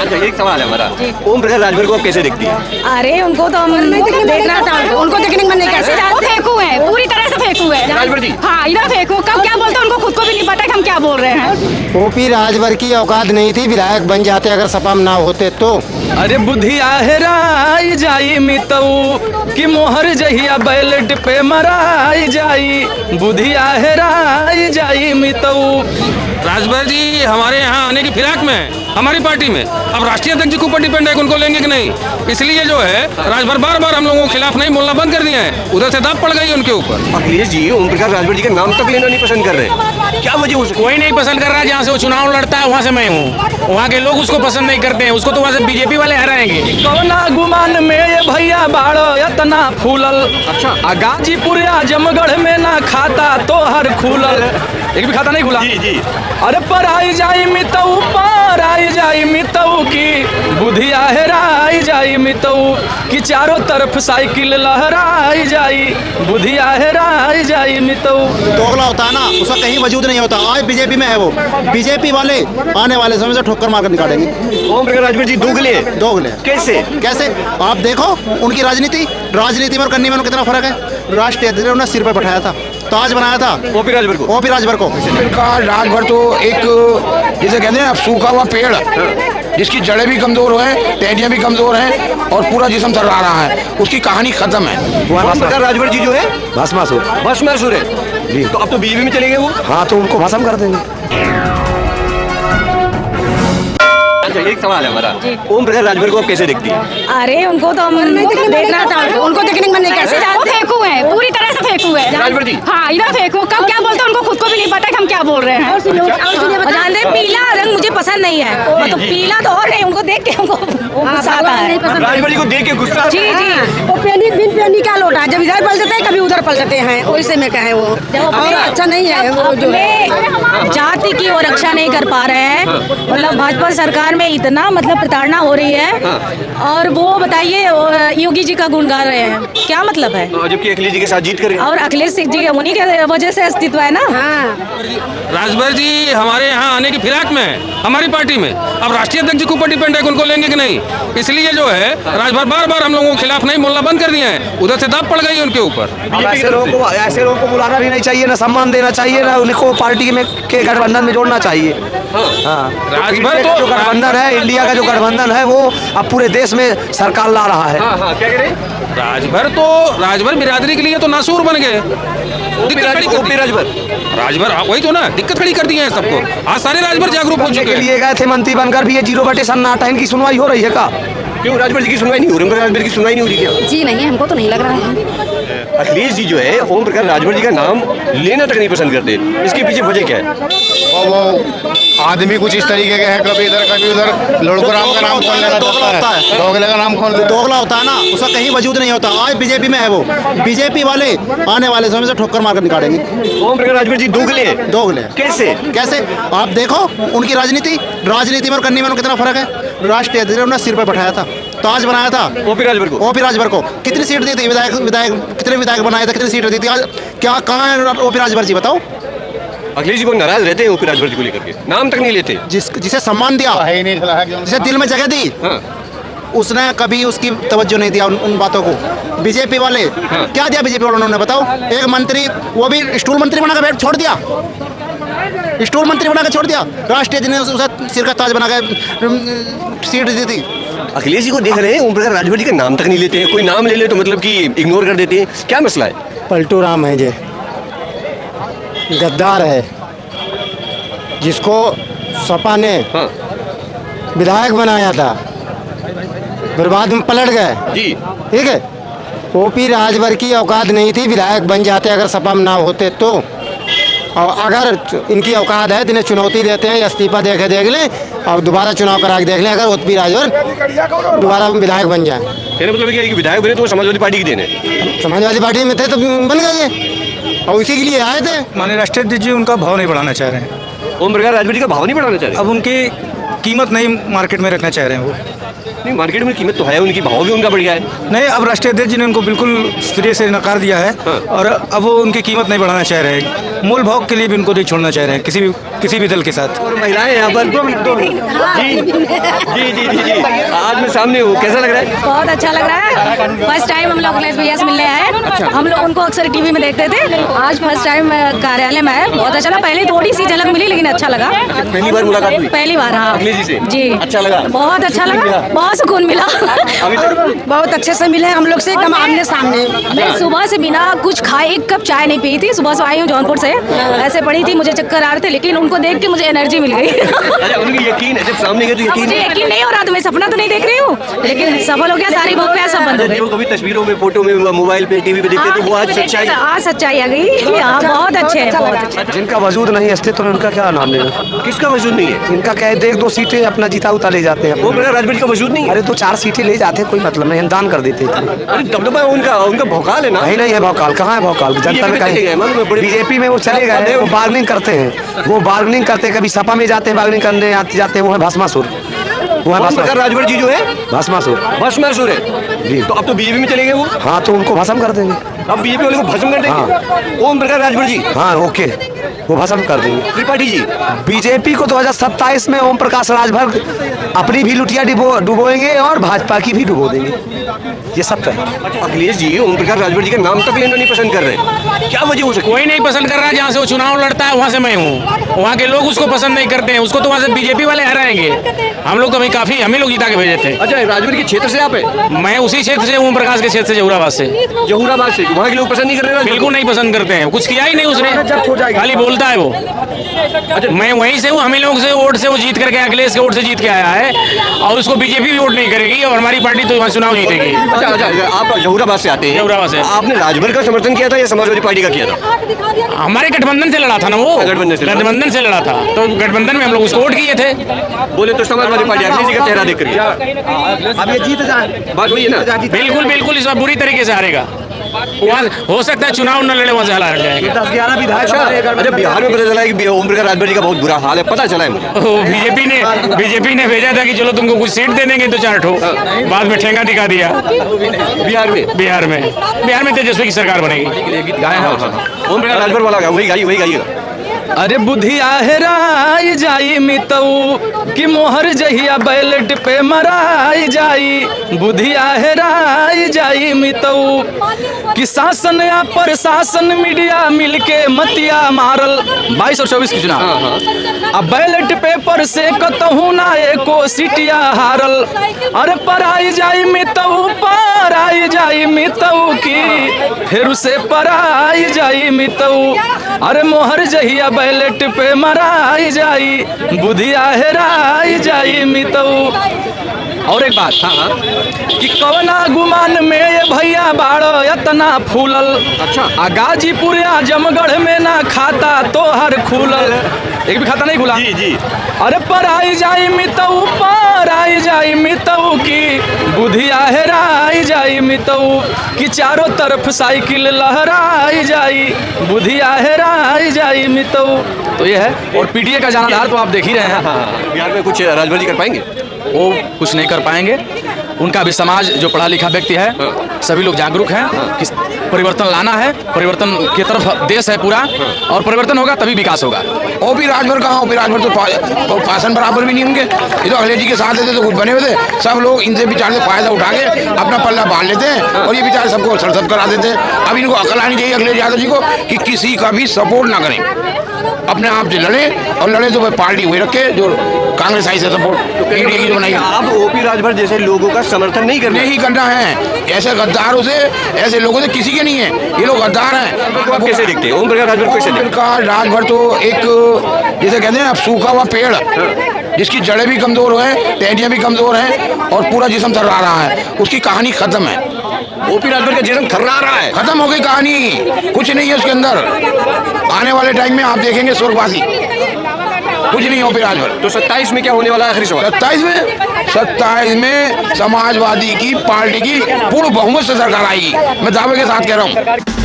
अच्छा, एक सवाल है हमारा, ओम प्रकाश राजभर को आप कैसे देखती हैं? अरे उनको तो हम देखना था, उनको देखने में नहीं कैसे फेंकू है, पूरी तरह से फेंकू है राजभर जी? हाँ, इधर फेंकू। कब क्या बोलते हैं उनको खुद को भी नहीं पता कि हम क्या बोल रहे हैं। ओपी राजभर की औकात नहीं थी विधायक बन जाते अगर सपा में ना होते तो। अरे बुद्धिया हेराई जाई मितऊ कि मोहर जहिया बैलेट पे मराई जाई, बुद्धिया हेराई जाई मितऊ। राजभर जी हमारे यहाँ आने की फिराक में है, हमारी पार्टी में। अब राष्ट्रीय अध्यक्ष के ऊपर डिपेंड है कि उनको लेंगे कि नहीं, इसलिए जो है राजभर बार बार हम लोगों के खिलाफ नहीं बोलना बंद कर दिया है, उधर से दाब पड़ गई उनके ऊपर। अखिलेश जी ओम प्रकाश राजभर जी का नाम तक लेना नहीं पसंद कर रहे, क्या वजह हो सकती है? कोई नहीं पसंद कर रहा, जहाँ से वो चुनाव लड़ता है वहाँ से मैं हूँ, वहाँ के लोग उसको पसंद नहीं करते हैं, उसको तो वहाँ से बीजेपी वाले हराएंगे। कौना गुमान में ये भैया बाड़ो इतना फूलल। अच्छा। गाजीपुर आजमगढ़ में ना खाता तो हर खुलल, एक भी खाता नहीं खुला। जी जी। अरे पर आई जाई मितऊ, पर आई जाई मितऊ की बुधिया हेराई जाई मितऊ कि चारों तरफ साइकिल लहराई जाई, बुधिया हेराई जाई मितऊ। दोगला होता है ना, उसका कहीं वजूद नहीं होता। आज बीजेपी में है वो, बीजेपी वाले आने वाले समय से ठोकर मारकर निकालेंगे। ओम प्रकाश राजभर जी दोगले हैं? दोगले कैसे? कैसे आप देखो उनकी राजनीति में और करनी में कितना फर्क है। राष्ट्रीय अध्यक्ष ने सिर पर बैठाया था, ताज बनाया था ओपी राजभर को। ओपी राजभर को। राजभर तो एक जैसे कहते हैं सूखा हुआ पेड़ जिसकी जड़ें भी कमजोर हैं, टहनियां भी कमजोर हैं और पूरा जिस्म थर्रा रहा है, उसकी कहानी खत्म है। ओम प्रकाश राजभर जी जो है भस्मासुर है जी। तो अब तो बीजेपी में चले गए वो। हाँ तो उनको भस्म कर देंगे। अच्छा, एक सवाल है हमारा, ओम प्रकाश राजभर को आप कैसे देखती हैं? अरे उनको तो हम देखना था, उनको देखने में नहीं कैसे फेंकू है, पूरी तरह से फेंकू है राजभर जी? हाँ, इधर फेंकू। कब क्या बोलते हैं उनको खुद को भी नहीं पता कि हम क्या बोल रहे हैं। जानते पीला रंग मुझे पसंद नहीं है, मतलब पीला तो और नहीं, उनको देख के हमको गुस्सा आता है। राजभर जी को देख के गुस्सा? जी जी, वो पेनी का लोटा जब इधर पलटते हैं कभी उधर पलटते हैं, वैसे में कहे वो और अच्छा नहीं है। वो जो है जाति की वो रक्षा नहीं कर पा रहे हैं, मतलब भाजपा सरकार में इतना मतलब प्रताड़ना हो रही है। और वो बताइए योगी जी का गुण गा रहे हैं, क्या मतलब है? जबकि अखिलेश जी के साथ जीत कर और अखिलेश सिंह जी के उन्हीं के वजह से अस्तित्व है ना। राजभर जी हमारे यहाँ आने की फिराक में है, हमारी पार्टी में। अब राष्ट्रीय अध्यक्ष के ऊपर डिपेंड है कि उनको लेंगे कि नहीं, इसलिए जो है राजभर बार बार हम लोगों के खिलाफ नहीं बोलना बंद कर दिया है, उधर से दाब पड़ गई उनके ऊपर। ऐसे लोगों को बुलाना भी नहीं चाहिए, ना सम्मान देना चाहिए, ना उनको पार्टी में के गठबंधन में जोड़ना चाहिए। हाँ, राजभर जो गठबंधन है, इंडिया का जो गठबंधन है, वो अब पूरे देश में सरकार ला रहा है। क्या करें? राजभर बिरादरी के लिए तो नासूर बन गए। राजभर वही तो ना दिक्कत खड़ी कर दी है सबको। आज सारे राजभर जागरूक हो चुके हैं। लिए गए थे मंत्री बनकर भी ये 0/सन्नाटा, इनकी सुनवाई हो रही है का? क्यों राजभर जी की सुनवाई नहीं हो रही? राजभर की सुनवाई नहीं हो रही क्या? जी नहीं, हमको तो नहीं लग रहा है। अखिलेश जी जो है ओम प्रकाश राजभर जी का नाम लेना तक नहीं पसंद करते, इसके पीछे वजह क्या है? और वो आदमी कुछ इस तरीके के हैं, कभी इधर कभी उधर। लड़कोराम का नाम कौन लेना चाहता है, दोगले का नाम कौन? दोगला होता है ना, उसका कहीं वजूद नहीं होता। आज बीजेपी में है वो, बीजेपी वाले आने वाले समय से ठोकर मारकर निकालेंगे। ओम प्रकाश राजभर जी दोगले हैं? दोगले कैसे? कैसे आप देखो उनकी राजनीति में और करनी में कितना फर्क है। राष्ट्रीय अध्यक्ष ने सिर पर बैठाया था, ताज बनाया था ओपी राजभर को। ओपी राजभर को कितनी सीट दी थी? विधायक कितने विधायक बनाए थे, कितनी सीट दी थी? आज क्या कहाँ है ओपी राजभर जी बताओ? अखिलेश जी को नाराज रहते हैं ओपी राजभर जी को लेकर के, नाम तक नहीं लेते। जिसे सम्मान दिया, जिसे दिल में जगह दी, उसने कभी उसकी तवज्जो नहीं दिया उन बातों को। बीजेपी वाले क्या दिया? बीजेपी वालों ने बताओ? एक मंत्री, वो भी स्टूल मंत्री बनाकर बैठ छोड़ दिया, स्टूल मंत्री बनाकर छोड़ दिया। राष्ट्रीय जी ने उसे सिर का ताज बनाकर सीट दी थी। अखिलेश जी को देख रहे हैं ओम प्रकाश राजभर जी का नाम तक नहीं लेते हैं, कोई नाम ले ले तो मतलब कि इग्नोर कर देते हैं, क्या मसला है? पलटू राम है जे, गद्दार है, जिसको सपा ने विधायक बनाया था, फिर बाद में पलट गए जी। ठीक है। ओपी राजभर की औकात नहीं थी विधायक बन जाते अगर सपा में ना होते तो। और अगर इनकी औकात है तो इन्हें चुनौती देते हैं, इस्तीफा देख लें और दोबारा चुनाव करा के देख लें, अगर ओपी राजभर दोबारा विधायक बन जाए। मेरा मतलब क्या है कि विधायक बने तो समाजवादी पार्टी की देने, समाजवादी पार्टी में थे तो बन गए और उसी के लिए आए थे। माननीय राष्ट्रीय अध्यक्ष जी उनका भाव नहीं बढ़ाना चाह रहे हैं। ओम प्रकाश राजभर जी का भाव नहीं बढ़ाना चाह रहे? अब उनकी कीमत नहीं मार्केट में रखना चाह रहे हैं वो। नहीं, मार्केट में कीमत तो है उनकी, भाव भी उनका बढ़िया है। नहीं, अब राष्ट्रीय अध्यक्ष जी ने उनको बिल्कुल सिरे से नकार दिया है और अब वो उनकी कीमत नहीं बढ़ाना चाह रहे हैं। मूल भाव के लिए भी उनको नहीं छोड़ना चाह रहे हैं किसी भी दल के साथ। और महिलाएं यहाँ पर जी जी जी जी जी आज मैं सामने हूँ, कैसा लग रहा है? बहुत अच्छा लग रहा है। फर्स्ट टाइम हम लोग अखिलेश भैया से मिलने आए हैं। हम लोग उनको अक्सर टीवी में देखते थे, आज फर्स्ट टाइम कार्यालय में आए। बहुत अच्छा लगा, पहले थोड़ी सी झलक मिली लेकिन अच्छा लगा। पहली बार मुलाकात हुई? पहली बार, हाँ। अखिलेश जी से? जी। अच्छा लगा? बहुत अच्छा लगा, बहुत सुकून मिला। अभी तक बहुत अच्छे से मिले हम लोग से, एकदम आमने सामने। मैं सुबह से बिना कुछ खाए 1 कप चाय नहीं पी थी। सुबह से आई हूँ जौनपुर से, ऐसे पड़ी थी, मुझे चक्कर आ रहे थे, लेकिन उनको देख के मुझे एनर्जी मिल गई। अच्छा, उनकी यकीन है, जब सामने गए तो यकीन मुझे यकीन नहीं हो रहा, तो मैं सपना तो नहीं देख रही हूँ, लेकिन सफल हो गया। सारी भूख प्यास सब बंद हो गई। जो कभी तस्वीरों में, फोटो में, मोबाइल पे, टीवी पे देखते तो वो आज सच्चाई। आज सच्चाई आ गई। हाँ, बहुत अच्छे हैं, बहुत अच्छे। जिनका वजूद नहीं अस्तित्व में उनका क्या नाम लेना। किसका वजूद नहीं है? इनका क्या है, 1-2 सीटें अपना जीता उता ले जाते हैं। वो प्रकार राजभर का वजूद नहीं है। अरे 2-4 सीटें ले जाते हैं, कोई मतलब नहीं, हम दान कर देते थे। अरे दबदबा उनका भौकाल है ना। नहीं है भौकाल, कहाँ है भौकाल? जनता में कहीं बीजेपी में वो चले गए, वो बार्गेनिंग करते हैं, वो बार्गेनिंग करते हैं। कभी सपा में जाते हैं बार्गेनिंग करने, जाते हैं, वो है भस्मासुर। वो है भस्मासुर। राजभर जी जो है भस्मासुर, भस्मासुर है जी। तो अब तो बीजेपी में चले गए वो। हाँ, तो उनको भस्म कर देंगे। अब बीजेपी वाले को भस्म कर देंगे। ओम प्रकाश राजभर जी, हाँ ओके, वो भस्म कर देंगे। त्रिपाठी जी, बीजेपी को 2027 में ओम प्रकाश राजभर अपनी भी लुटिया डुबोएंगे और भाजपा की भी डुबो देंगे, ये सब तय। अखिलेश जी ओम प्रकाश राजभर जी का नाम तक लेना नहीं पसंद कर रहे, क्या वजह हो सकती है? कोई नहीं पसंद कर रहा है। जहाँ से वो चुनाव लड़ता है वहाँ से मैं हूँ, वहाँ के लोग उसको पसंद नहीं करते हैं। उसको तो वहाँ से बीजेपी वाले हराएंगे। हम लोग तो भाई काफी, हम ही लोग जीता के भेजे थे। अच्छा, राजभर के क्षेत्र से आप है? मैं उसी क्षेत्र से, ओम प्रकाश के क्षेत्र से, जहुराबाद से। जहुराबाद से? वहाँ के लोग पसंद नहीं कर रहे? बिल्कुल नहीं पसंद करते हैं, कुछ किया ही नहीं उसने, खाली बोलता है वो। मैं वहीं से हूँ, हम ही लोग से वोट से वो जीत करके, अखिलेश के वोट से जीत के आया है, और उसको बीजेपी भी वोट नहीं करेगी और हमारी पार्टी तो वहाँ चुनाव जीतेगी। अच्छा, आप जहुराबाद से आते हैं? जहुराबाद से। आपने राजभर का समर्थन किया था या समाजवादी पार्टी का किया था? हमारे गठबंधन से लड़ा था ना वो, गठबंधन से लड़ा था, तो गठबंधन में हम लोग उसको वोट किए थे। बोले तो समाजवादी पार्टी अखिलेश जी का चेहरा देख रही है। अब ये जीत जाए, बात वही है ना? बिल्कुल बिल्कुल, इस बार बुरी तरीके से हारेगा। वहाँ हो सकता है चुनाव न लड़े, वहाँ से हार जाएगा। 10-11 विधायक। अच्छा, बिहार में पता चला है कि ओम प्रकाश राजभर जी का बहुत बुरा हाल है, पता चला है मुझे। बीजेपी ने भेजा था कि चलो तुमको कुछ सीट दे देंगे, 2-4 ठो, बाद में ठेंगा दिखा दिया। बिहार में तेजस्वी की सरकार बनेगी। ओम प्रकाश राजभर वाला वही गाइएगा। अरे बुधिया हेराई जाई मितऊ कि मोहर जहिया बैलेट पे मराई जाई। बुधिया हेराई जाई मितऊ कि शासन या प्रशासन मीडिया मिलके मतिया मारल। 22 और 24 की चुनाव, अब बैलेट पेपर से कतहू ना एको सीटिया हारल। अरे पराई जाई मितऊ, पराई जाई मितऊ की फिर से पराई जाई मितऊ। अरे मोहर जहिया बैलेट पे मराई जाई, बुधिया हेराई जाई मितऊ। और एक बात, कि कवना गुमान में ये भैया बाड़ो इतना फूलल। अच्छा, आ गाजीपुर या जमगढ़ में ना खाता तो हर खुलल, एक भी खाता नहीं खुला। जी जी। अरे पराई जाई मितऊ, पराई जाई मितऊ की बुधिया हेराई जाई मितऊ कि चारों तरफ साइकिल लहराई जाई, बुधिया हेराई जाई मितऊ। तो ये है, और पीटीए का जनाधार तो आप देख ही रहे हैं। बिहार में कुछ राजभर जी कर पाएंगे? वो कुछ नहीं कर पाएंगे। उनका भी समाज जो पढ़ा लिखा व्यक्ति है, सभी लोग जागरूक हैं कि परिवर्तन लाना है, परिवर्तन की तरफ देश है पूरा, और परिवर्तन होगा तभी विकास होगा। ओपी राजभर कहाँ? ओपी राजभर तो पासन बराबर भी नहीं होंगे। ये तो अखिलेश जी के साथ देते तो कुछ बने हुए थे। सब लोग इनसे बेचारे से फायदा उठा के अपना पल्ला बांध लेते हैं और ये बेचारे सबको सड़सड़ करा देते हैं। अब इनको अकल आनी चाहिए अखिलेश यादव जी को कि किसी का भी सपोर्ट ना करें, अपने आप से लड़े, और लड़े तो वह पार्टी हुई रखे जो कांग्रेस आई से सपोर्ट पीडीए की जो बनाई। आप ओपी राजभर जैसे लोगों का समर्थन नहीं करना है। ऐसे गद्दारों से, ऐसे लोगों से किसी के नहीं है, ये लोग गद्दार हैं। आप कैसे देखते हैं ओम प्रकाश राजभर? कैसे देखते हैं? प्रकाश राजभर तो एक, जैसे कहते हैं ना, सूखा हुआ पेड़ जिसकी जड़ें भी कमजोर हैं, टहनियाँ भी कमजोर हैं और पूरा जिस्म थर्रा रहा है, उसकी कहानी खत्म है। ओपी राजभर का जिस्म थर्रा रहा है, खत्म हो गई कहानी, कुछ नहीं है उसके अंदर। आने वाले टाइम में आप देखेंगे स्वर्गवासी, कुछ नहीं ओपी राजभर। तो 27 में क्या होने वाला है? आखिरी सवाल। 27 में समाजवादी की पार्टी की पूर्ण बहुमत से सरकार आएगी, मैं दावे के साथ कह रहा हूँ।